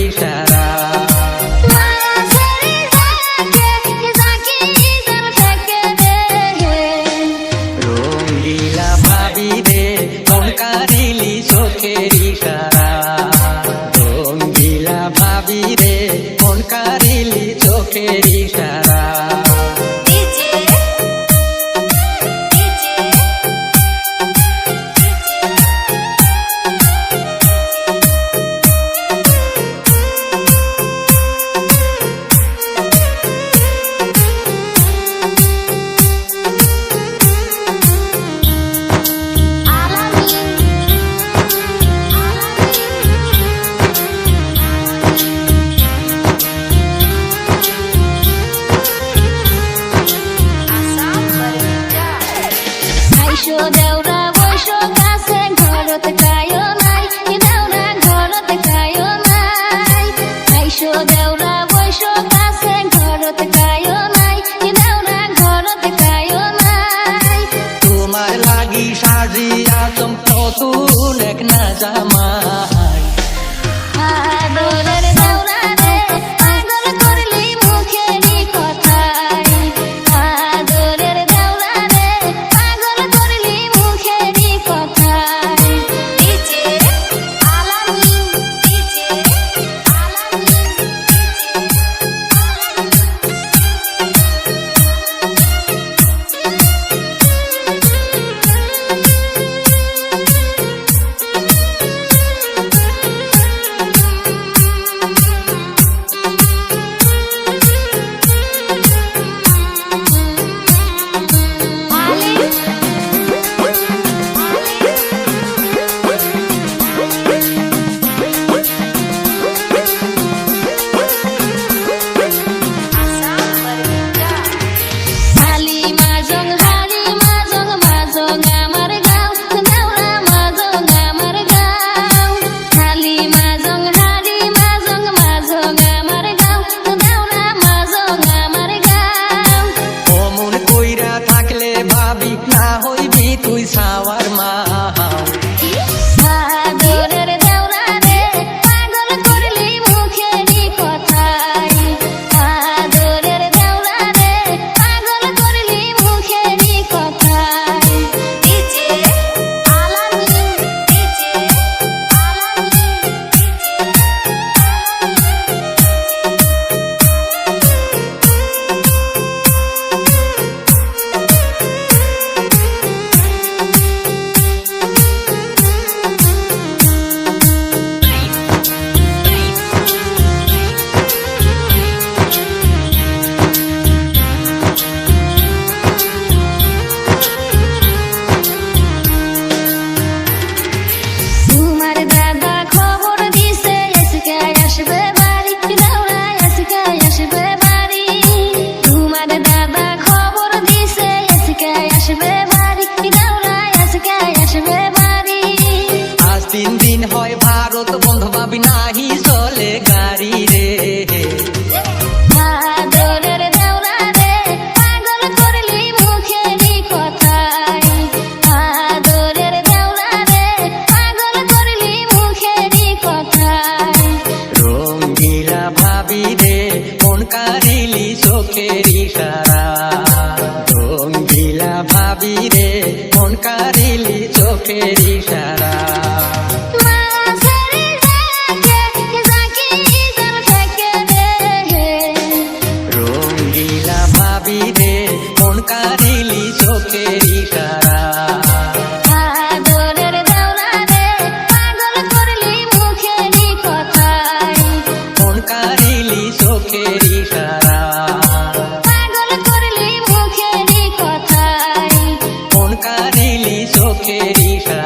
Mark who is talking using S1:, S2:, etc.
S1: ইশারা রঙ্গিলা ভাবি রে মন কারিলি চোখের ইশারা রঙ্গিলা ভাবি রে মন কারিলি চোখের ইশারা
S2: দেওরা বৈশ গাছে ঘরত কায়ো নাই দেওরা ঘরত কায়ো নাই আইসো দেওরা বৈশ গাছে ঘরত কায়ো নাই দেওরা ঘরত কায়ো নাই
S1: তোমার লাগি সাজিয়া চম্পতুন এক না জামাই
S2: আদরের দেওরা রে পাগল করলি মুখেরই কথাই আদরের দেওরা রে পাগল করলি মুখেরই কথাই ডিজে আলামিন
S1: ভাবি না হইবি তুই সাওয়ার মা
S2: আদরের দেওরা রে পাগল করলি মুখেরই কথাই আদরের দেওরা রে পাগল করলি মুখেরই কথাই ডিজে আলামিন
S1: আজ 3 দিন হয় ভারত বন্ধ ভাবি নাহি চলে গাড়ি রে
S2: আদরের দেওরা রে পাগল করলি মুখেরই কথাই আদরের দেওরা রে পাগল করলি মুখেরই কথাই
S1: রঙ্গিলা ভাবি রে মন কারিলি চোখের ইশারা রঙ্গিলা ভাবি রে মন কারিলি চোখের ইশারা রঙ্গিলা ভাবি রে মন কারিলি চোখের ইশারা
S2: আদরের দেওরা রে পাগল করলি মুখেরই কথাই
S1: মন কারিলি চোখের ইশারা
S2: পাগল করলি মুখেরই কথাই
S1: মন কারিলি চোখের ইশারা